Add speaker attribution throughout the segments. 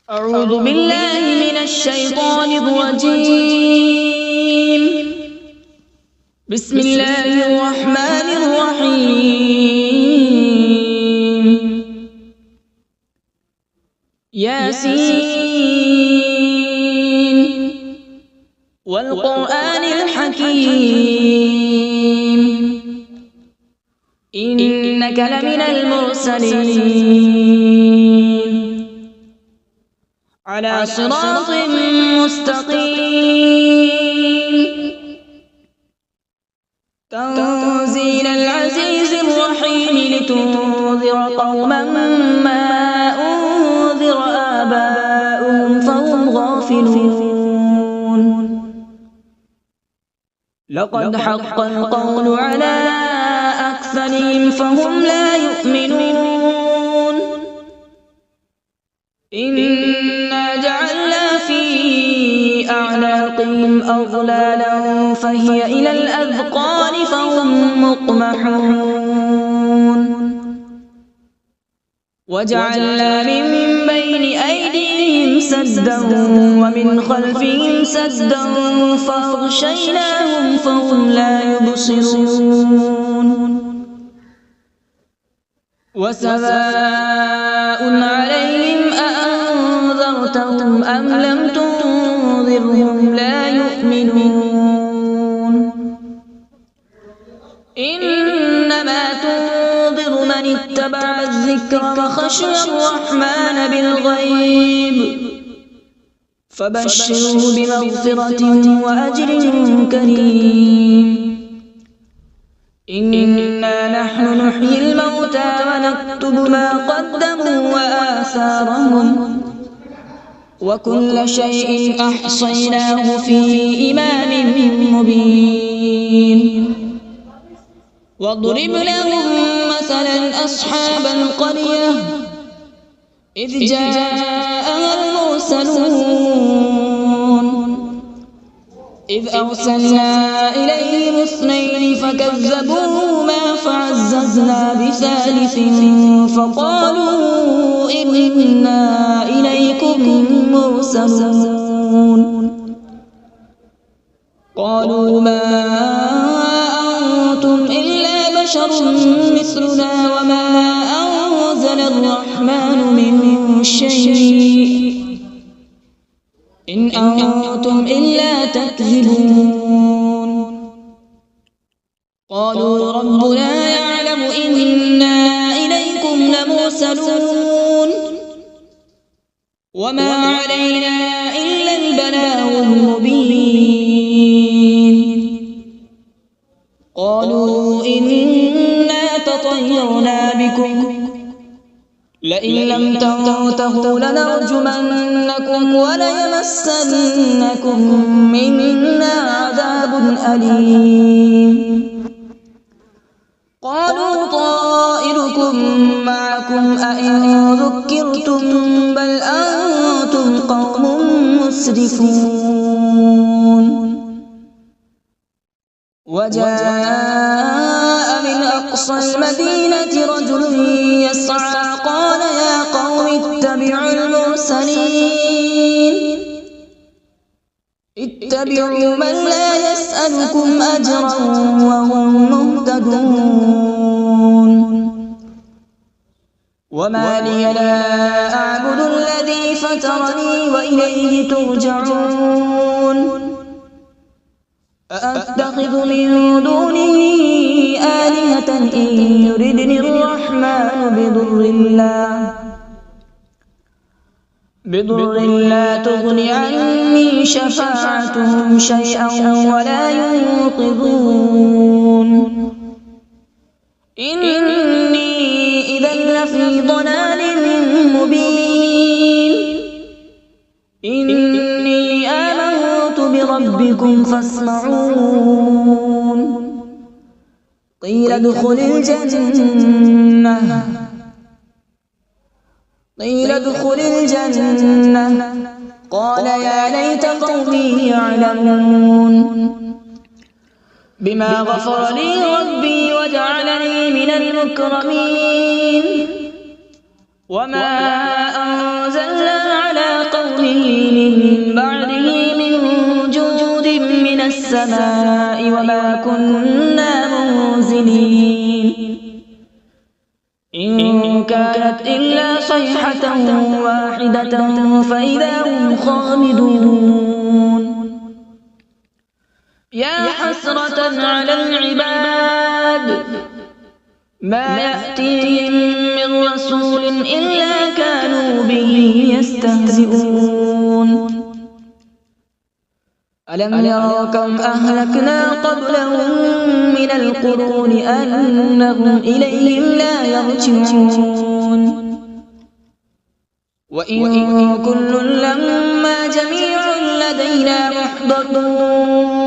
Speaker 1: أعوذ بالله من الشيطان الرجيم. بسم الله الرحمن الرحيم. ياسين والقرآن الحكيم إنك لمن المرسلين على صراط مستقيم. تنزيل العزيز الرحيم لتنذر قوما ما أنذر آباؤهم فهم غافلون. لقد حق القول على أكثرهم فهم لا يؤمنون. إنا جعلنا في أعناقهم أغلالا فهي إلى الأذقان فهم مقمحون. وجعلنا من بين أيديهم سدا ومن خلفهم سدا فأغشيناهم فهم لا يبصرون. وسواء عليهم أأنذرتهم أم لم تنذرهم لا يؤمنون. إنما تنذر من اتبع الذكر وخشي الرحمن بالغيب فبشره بمغفرة وأجر كريم. إنا نحن نحيي الموتى ونكتب ما قدموا وآثارهم وكل شيء أحصيناه في إمام مبين. واضرب لهم مثلا أصحاب القرية إذ جاءها المرسلون إذ أرسلنا إليهم اثنين فكذبوهما فعززنا بثالث فقالوا إنا إليكم مرسلون. قالوا ما أنتم إلا بشر مثلنا وما أنزل الرحمن من شيء إن أنتم إلا تكذبون. قالوا ربنا يعلم إنا إليكم لمرسلون وما علينا إلا البلاغ المبين. قالوا إنا تطيرنا بكم لئن لم تنتهوا لنرجمنكم وليمسنكم منا عذاب أليم. قالوا طائركم معكم أئن ذكرتم بل أنتم قوم مسرفون. وجاء من أقصى المدينة رجل يسعى قال يا قوم اتبعوا المرسلين اتبعوا من لا يسألكم أجرا وهم مهتدون. وما لي لا أعبد الذي فطرني وإليه ترجعون. أأتخذ من دونه آلهة إن يردني الرحمن بضر لا تغن عني شفاعتهم شيئا ولا ينقذون. إني إذا لفي ضلال مبين. إني آمنت بربكم فاسمعون. قيل ادخل الجنة قال يا ليت قومي يعلمون. بما غفر لي ربي وجعلني من المكرمين. وما أنزلنا على من بعده من جود من السماء وما كنا منزلين إن كانت إلا صيحة واحدة فإذا هم خامدون يا حسرة على العباد ما يأتيهم من رسول إلا كانوا به يستهزئون ألم يروا كم أهلكنا قبلهم من القرون أنهم إليهم لا يرجعون وإن كل لما جميع لدينا محضرون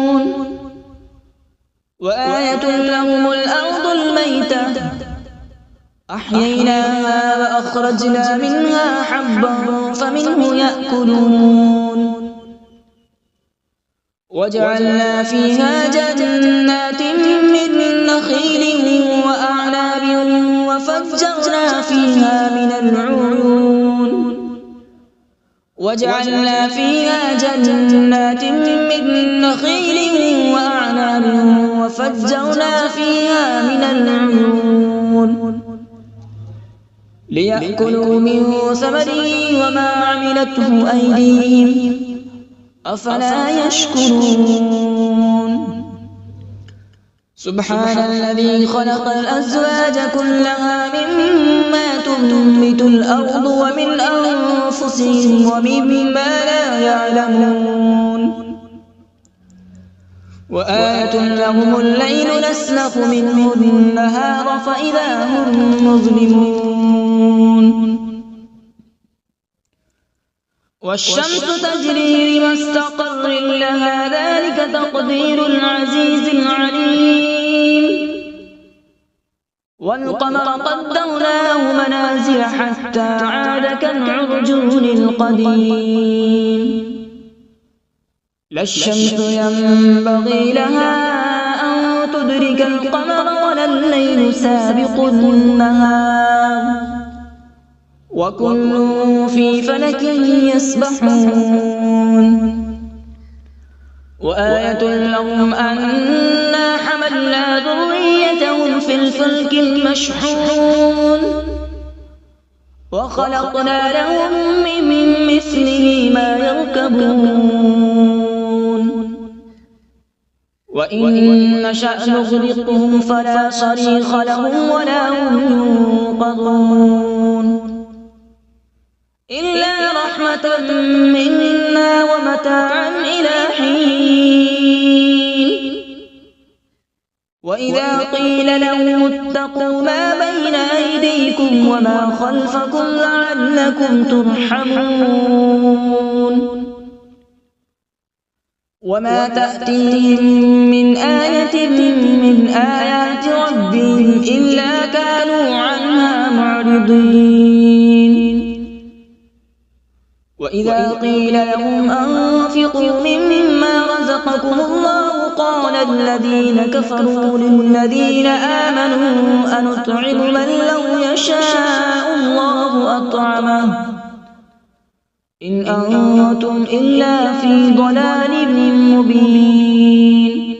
Speaker 1: وآية لهم الأرض الميتة أحييناها وأخرجنا منها حبا فمنه يأكلون وجعلنا فيها جنات من نخيل وأعناب وفجرنا فيها من العيون وجعلنا فيها جنات من نخيل وأعناب وفجرنا فيها من العيون ليأكلوا من ثمره وما عملته أيديهم أفلا يشكرون سبحان الذي خلق الأزواج كلها مما تنبت الأرض ومن أنفسهم ومما لا يعلمون وآية لهم الليل نسلخ منه النهار فإذا هم مظلمون والشمس تجري لمستقر لها ذلك تقدير العزيز العليم والقمر قدرناه منازل حتى عاد كالعرجون القديم لا الشمس ينبغي لها أن تدرك القمر ولا الليل سابق النهار وكل في فلك يسبحون وآية لهم أنا حملنا ذريتهم في الفلك المشحون وخلقنا لهم من مثله ما يركبون وإن نشأ نغرقهم فلا صريخ لهم ولا هم ينقذون إلا رحمة منا ومتاعا إلى حين وإذا قيل لهم اتقوا ما بين أيديكم وما خلفكم لعلكم ترحمون وما تأتيهم من آية من آيات ربهم إلا كانوا عنها معرضين وإذا قيل لهم أنفقوا مما رزقكم الله قال الذين كفروا للذين آمنوا أنطعم من لو يشاء الله أطعمه إن أنتم إلا في ضلال مبين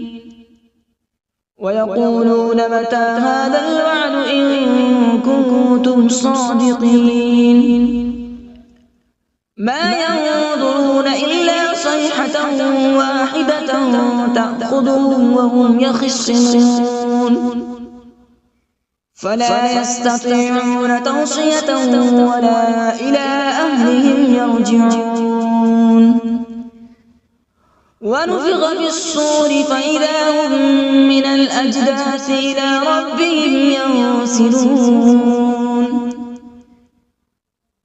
Speaker 1: ويقولون متى هذا الوعد إن كنتم صادقين ما ينظرون إلا صيحة واحدة تأخذهم وهم يخصمون فلا يستطيعون توصية ولا إلى أهلهم يرجعون ونفخ في الصور فإذا هم من الأجداث إلى ربهم ينسلون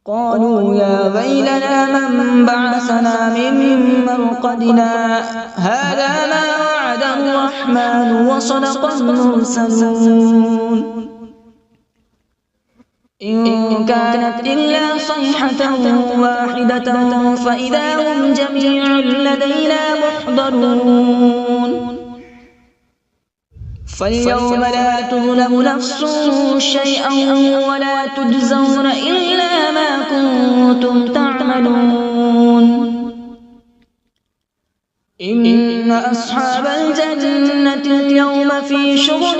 Speaker 1: قالوا يا ويلنا من بعثنا من مرقدنا هذا ما وعد الرحمن وصدق المرسلون إن كانت إلا صيحة واحدة فإذا هم جميع لدينا محضرون فاليوم لا تظلم نفس شيئا ولا تجزون إلا ما كنتم تعملون إن أصحاب الجنة اليوم في شغل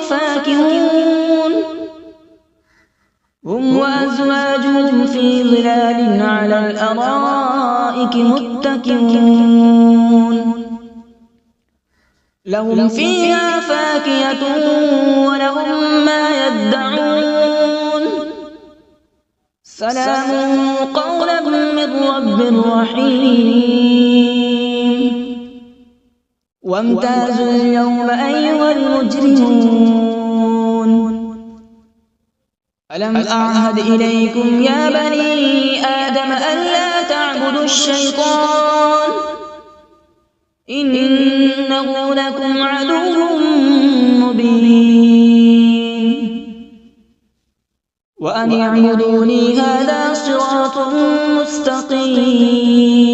Speaker 1: فاكهون هم وأزواجهم في ظلال على الأرائك متكئون لهم فيها فاكهة ولهم ما يدعون سلام قولا من رب رحيم وامتازوا اليوم أيها المجرمون ألم أعهد إليكم يا بني آدم ألا تعبدوا الشيطان إنه لكم عدو مبين وأن اعبدوني هذا صراط مستقيم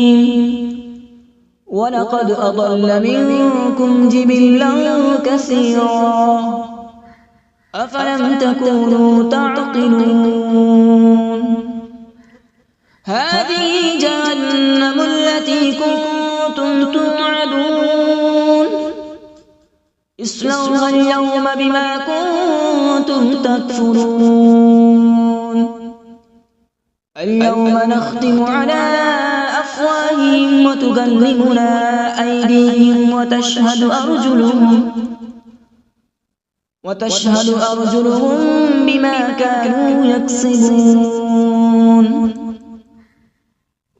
Speaker 1: ولقد أضل منكم جبلا كثيرا أفلم تكونوا تعقلون هذه جهنم التي كنتم توعدون اصلوها اليوم بما كنتم تكفرون اليوم نختم على أفواههم وتكلمنا أيديهم وتشهد أرجلهم بما كانوا يكسبون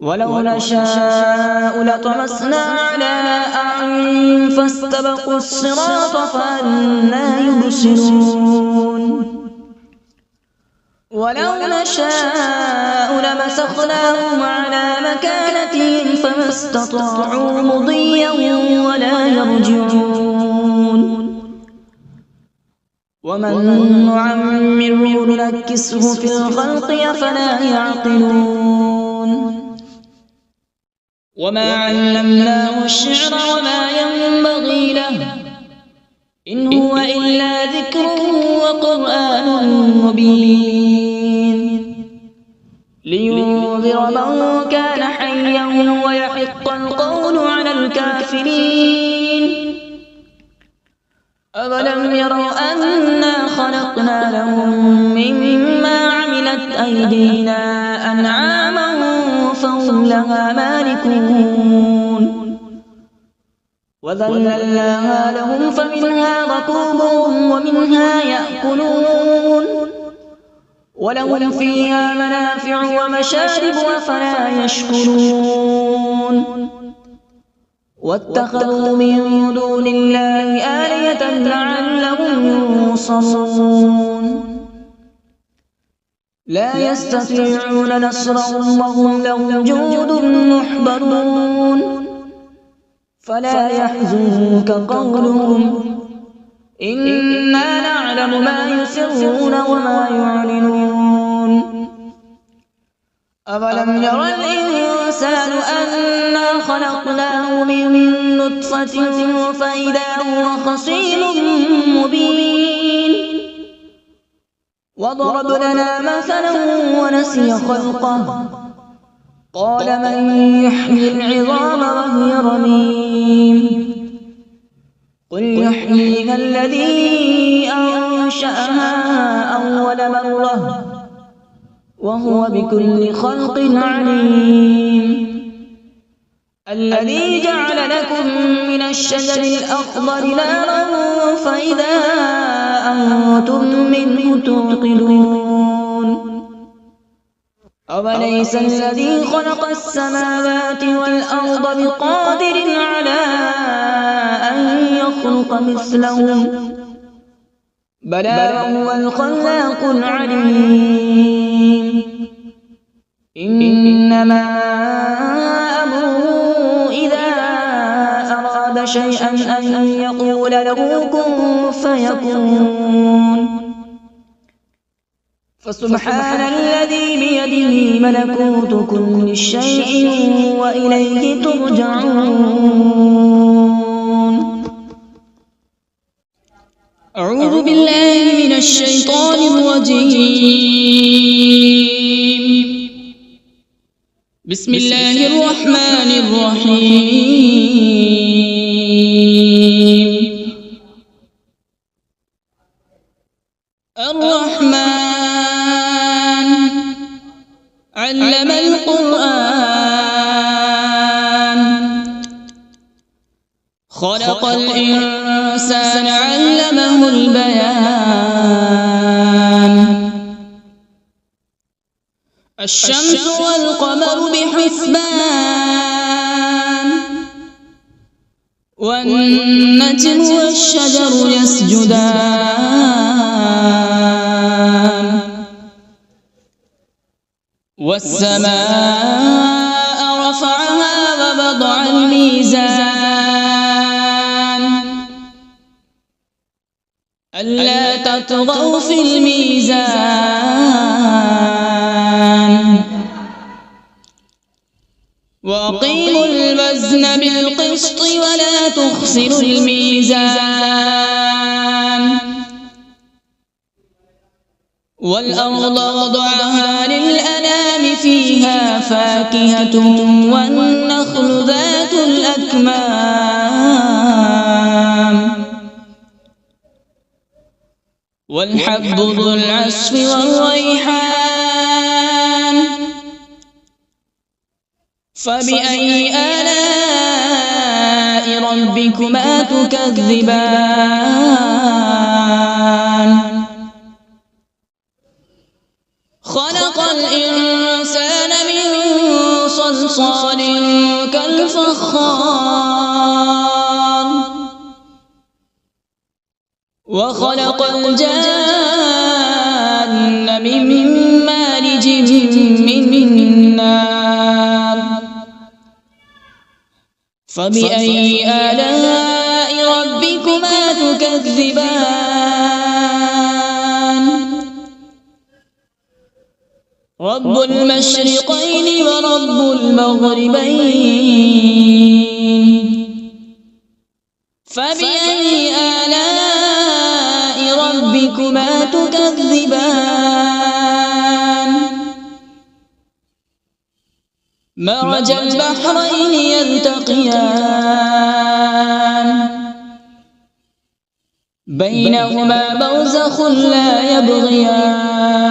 Speaker 1: ولو نشاء لطمسنا على أعين فاستبقوا الصراط فأنى يبصرون ولو نشاء لمسخناهم على مكانتهم فما استطاعوا مضيا ولا يرجعون ومن نعمره ننكسه في الخلق أفلا يعقلون وما علمناه الشعر وما ينبغي له إن هو إلا ذكر وقرآن مبين لينذر من كان حيا ويحق القول على الكافرين أولم يروا أنا خلقنا لهم مما عملت أيدينا أنعاما فهم لها مالكون وذللناها لهم فمنها ركوبهم ومنها يأكلون ولهم فيها منافع ومشارب أفلا يشكرون واتخذوا من دون الله آلهة لعلهم ينصرون لا يستطيعون نصرهم وهم لهم جند محضرون فلا يحزنك قولهم إنا نعلم ما يسرون وما يعلنون أولم ير الإنسان أنا خلقناه من نطفة فإذا هو خصيم مبين وضرب لنا مثلا ونسي خلقه قال من يحيي العظام وهي رميم قل يحييها الذي أنشأها أول مرة وهو بكل خلق عليم الذي جعل لكم من الشجر الأخضر نارا فإذا أنتم منه توقدون أوليس الذي خلق السماوات والأرض بقادر على أن يخلق مثلهم بلى وهو الخلاق العليم إنما أمره إذا أراد شيئا أن يقول له كن فيكون فسبحان الذي بيده ملكوت كل شيء وإليه ترجعون أعوذ بالله من الشيطان الرجيم بسم الله الرحمن الرحيم. الرحمن علم القرآن، خلق الإنسان علمه البيان. الشمس والقمر بحسبان، والنجم والشجر يسجدان. والسماء رفعها ووضع الميزان، ألا تطغوا في الميزان. وأقيموا الوزن بالقسط ولا تخسروا الميزان. والأرض وضعها للأنام، فيها فاكهة والنخل ذات الأكمام، والحب ذو العصف والريحان. فبأي آلاء ربكما تكذبان؟ خلق الإنسان من صلصال كالفخار، وخلق الجان من مارج من نار. فبأي آلاء ربكما تكذبان؟ رب المشرقين ورب المغربين. فبأي آلاء ربكما تكذبان؟ مرج البحرين يلتقيان، بينهما برزخ لا يبغيان.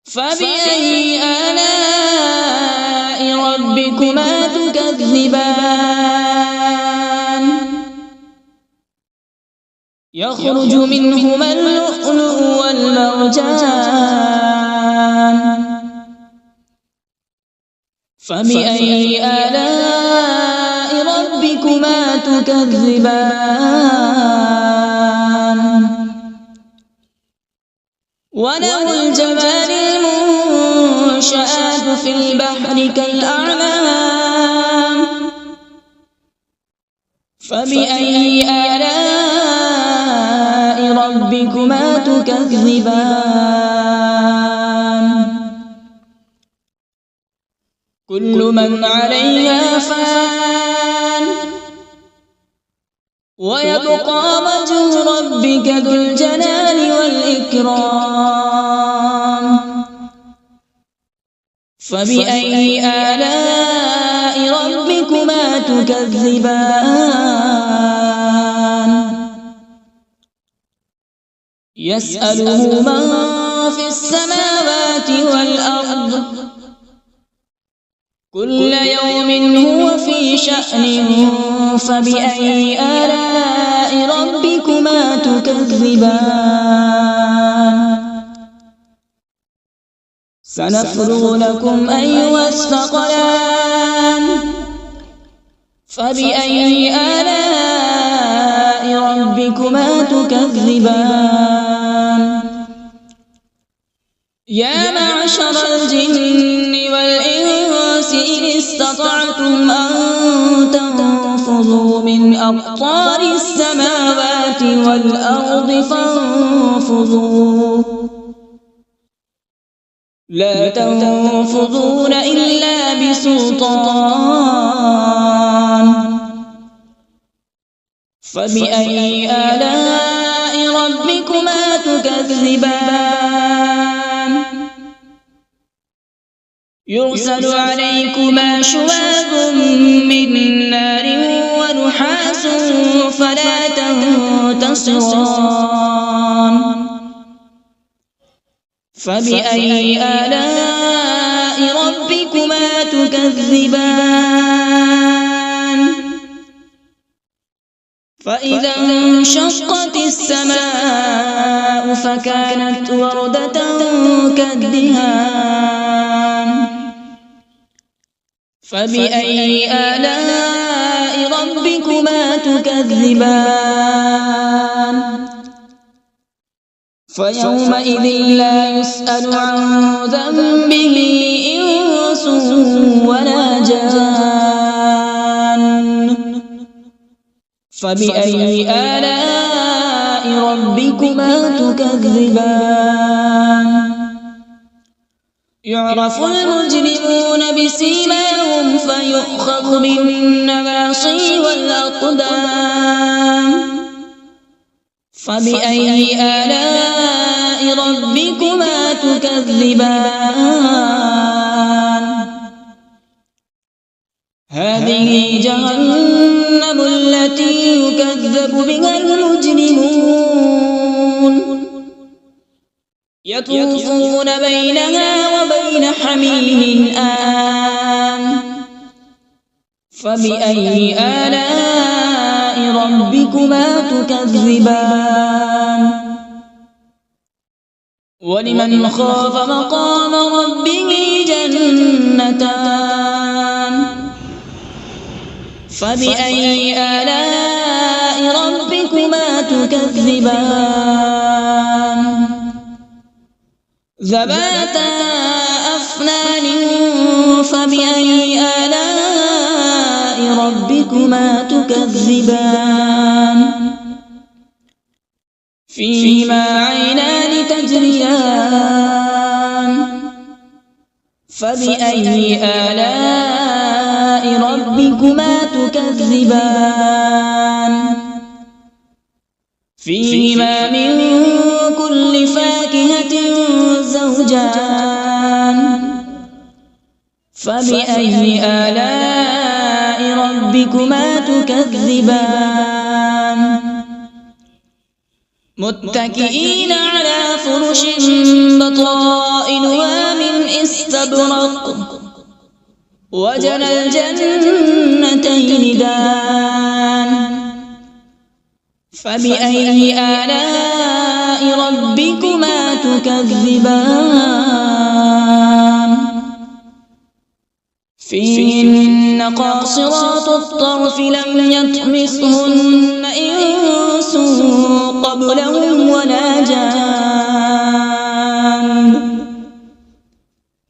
Speaker 1: فبأي آلاء ربكما تكذبان؟ يخرج منهما اللؤلؤ والمرجان. فبأي آلاء ربكما تكذبان؟ وله الجوار المنشآت في البحر كالأعلام. فبأي آلاء ربكما تكذبان؟ كل من عليها فان، ويبقى وجه ربك ذو الجلال والإكرام. فبأي آلاء ربكما تكذبان؟ يسأله من في السماوات والأرض، كل يوم هو في شأن. فبأي آلاء ربكما تكذبان؟ سنفرغ لكم أيها الثقلان. فبأي آلاء ربكما تكذبان؟ يا معشر الجن والإنس إن استطعتم أن تنفذوا من أقطار السماوات والأرض فانفذوا، لا تنفذون إلا بسلطان. فبأي آلاء ربكما تكذبان؟ يرسل عليكما شواظ من نار ونحاس فلا تنتصران فبأي آلاء ربكما تكذبان فإذا انشقت السماء فكانت وردة كالدهان فبأي آلاء ربكما تكذبان فيومئذ لا يسأل عن ذنبه إنس ولا جان فبأي آلاء ربكما تكذبان يعرف المجرمون بسيماهم فيؤخذ بالنواصي والأقدام فبأي آلاء ربكما تكذبان هذه جهنم التي يكذب بها المجرمون يطوفون بينها وبين حميم آن فبأي آلاء ربكما تكذبان ولمن خاف مقام ربه جنتان فبأي آلاء ربكما تكذبان ذواتا أفنان فبأي آلاء ربكما تكذبان فيهما عينان تجريان فبأي آلاء ربكما تكذبان فيهما من كل فاكهة زوجان فبأي آلاء ربكما تكذبان متكئين على فرش بطائنها من استبرق وجنى الجنتين دان فبأي آلاء ربكما تكذبان فيهن قاصرات الطرف لم يطمثهن إنس قبلهم ولا جان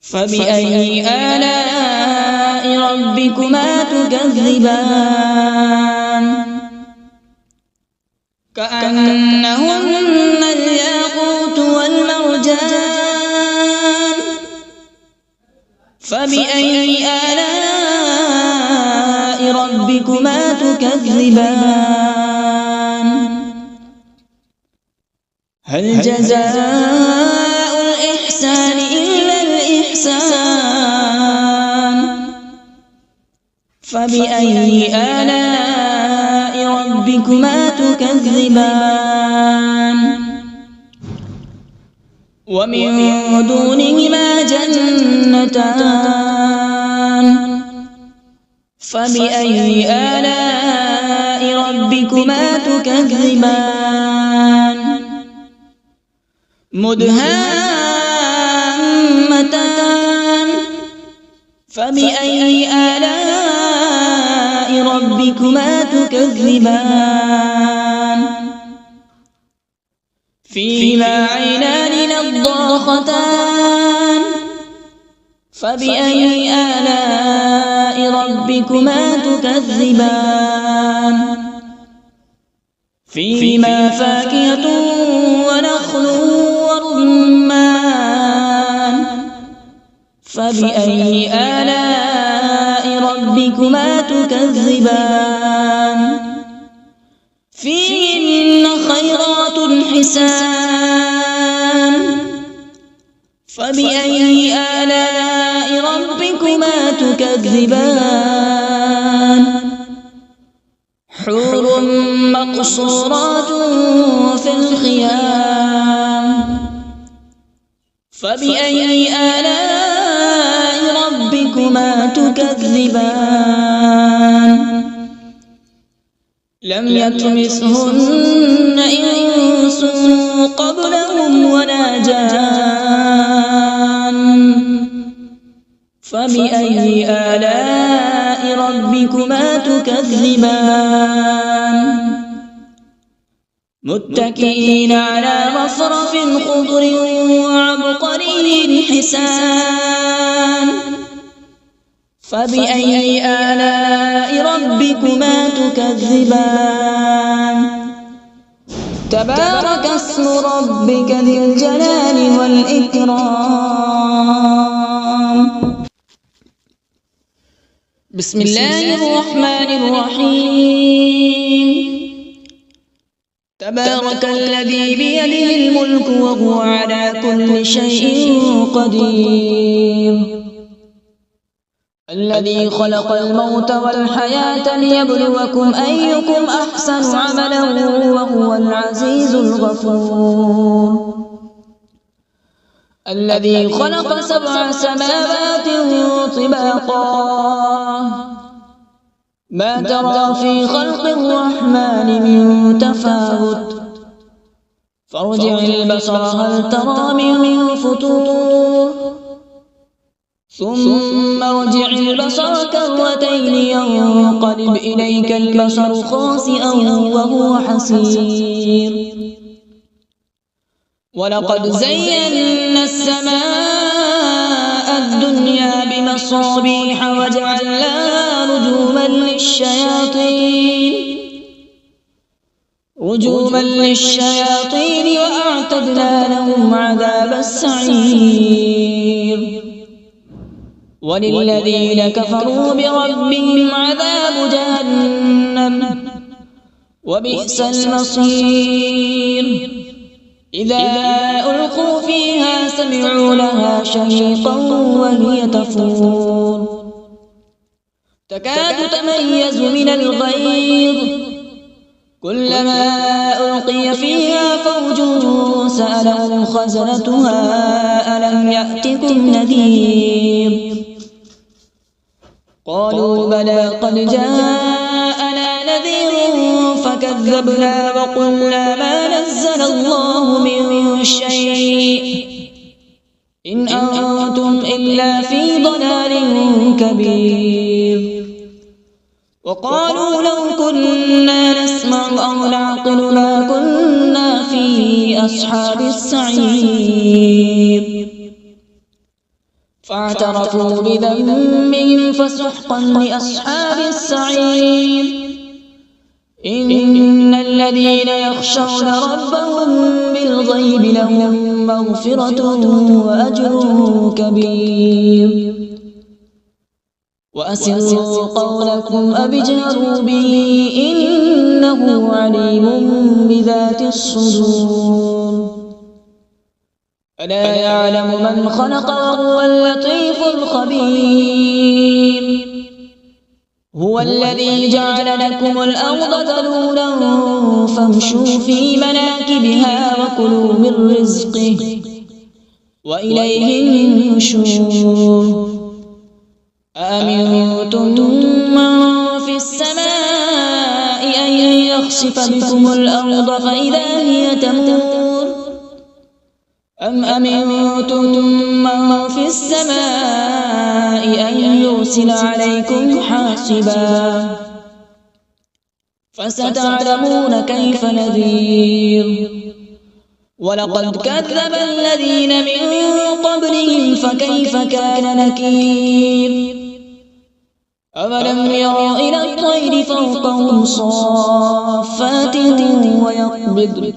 Speaker 1: فبأي آلاء ربكما تكذبان كأنهن الياقوت والمرجان فبأي آلاء ربكما تكذبان هل جزاء الإحسان إلا الإحسان فبأي آلاء ربكما تكذبان ومن دونهما جنتان فبأي آلاء ربكما تكذبان مدهامتان فبأي آلاء ربكما تكذبان فيهما عينان نضاختان فبأي آلاء ربكما تكذبان فيهما فاكهة ونخل ورمان فبأي آلاء ربكما تكذبان فيهن خيرات حسان فبأي آلاء ربكما ربكما تكذبان حور مقصورات في الخيام فبأي آلاء ربكما تكذبان لم يطمثهن إنس قبلهم ولا جان فبأي آلاء ربكما تكذبان متكئين على رفرف خضر وعبقري حسان فبأي آلاء ربكما تكذبان تبارك اسم ربك ذي الجلال والإكرام بسم الله الرحمن الرحيم تبارك الذي بيده الملك وهو على كل شيء قدير الذي خلق الموت والحياة ليبلوكم أيكم أحسن عملا وهو العزيز الغفور الذي خلق 7 سماوات طباقا ما ترى في خلق الرحمن من تفاوت فارجع البصر هل ترى من فطور ثم ارجع البصر كرتين ينقلب إليك البصر خاسئا وهو حسير ولقد زينا السماء الدنيا بمصابيح وجعلناها رجوما للشياطين وأعتدنا لهم عذاب السعير وللذين كفروا بربهم عذاب جهنم وبئس المصير إذا ألقوا فيها سمعوا لها شهيقا وهي تفور تكاد تميز من الغيظ كلما ألقي فيها فوج سألهم خزنتها ألم يأتكم نذير قالوا بلى قد جاءنا نذير فكذبنا وقلنا ما نزل الله من شيء إن أنتم إلا في ضلال كبير وقالوا لو كنا نسمع أو نعقل ما كنا في أصحاب السعير فاعترفوا بذنبهم فسحقا لأصحاب السعير إن الذين يخشون ربهم بالغيب لهم مغفرة وأجر كبير وأسروا قولكم أو اجهروا به إنه عليم بذات الصدور ألا يعلم من خلق وهو اللطيف الخبير هو الذي جعل لكم الأرض ذلولا فامشوا في مناكبها وكلوا من رزقه وإليه النشور أأمنتم من في السماء أن يخسف بكم الأرض فإذا هي تمور أم أمنتم من في السماء أن يرسل عليكم حاصبا فستعلمون كيف نذير ولقد كذب الذين من قبلهم فكيف كان نكير أولم يروا إلى الطير فوقهم صافات ويقبض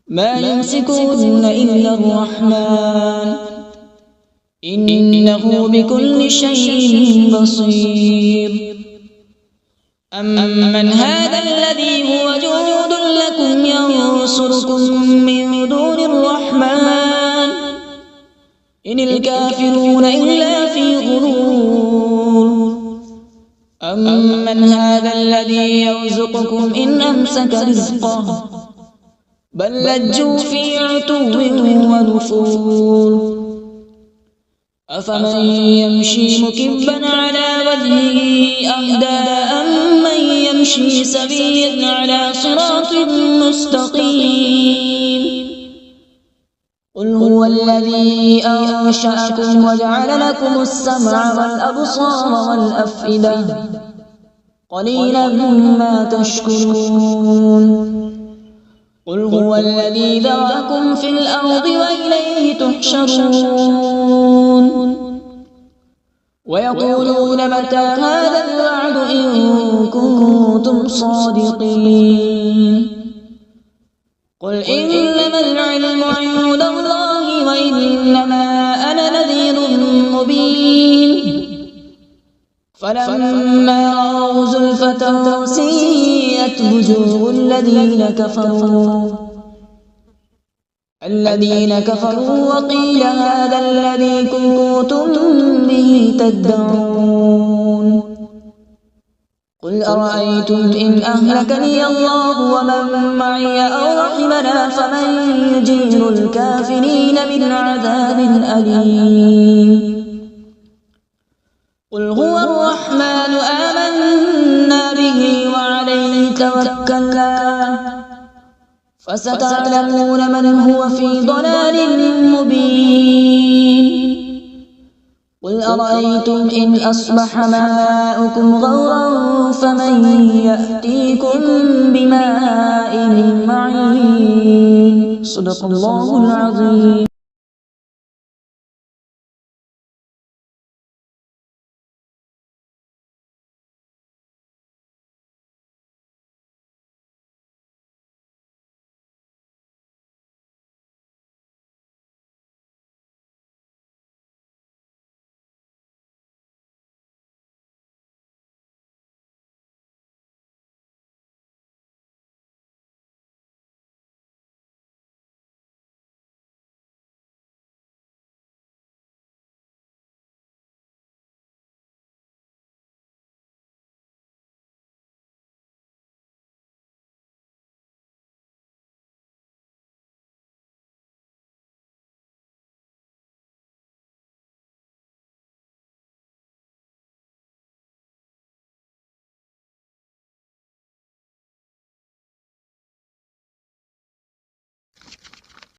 Speaker 1: ما يمسكون إلا الرحمن إنه بكل شيء بصير أمن هذا الذي هو جند لكم ينصركم من دون الرحمن إن الكافرون إلا في غرور أمن هذا الذي يرزقكم إن أمسك رزقه بل لجوا في عتو ونفور أفمن يمشي مكبا على وجهه أهدى أمن يمشي سويا على صراط مستقيم قل هو الذي أنشأكم وجعل لكم السمع والأبصار والأفئدة قليلا ما تشكرون قل هو الذي ذرأكم في الأرض وإليه تحشرون ويقولون متى هذا الوعد إن كنتم صادقين قل إنما العلم عند الله وإنما أنا نذير مبين فلما رأوا زلفة سيئت وجوه الذين كفروا وقيل هذا الذي كنتم به تدعون قل أرأيتم إن أهلكني الله ومن معي أو رحمنا فمن يجير الكافرين من عذاب أليم قل هو الرحمن آمنا به وعليه توكلنا فستعلمون من هو في ضلال مبين قل أرأيتم إن أصبح ماؤكم غورا فمن يأتيكم بماء معين صدق الله العظيم.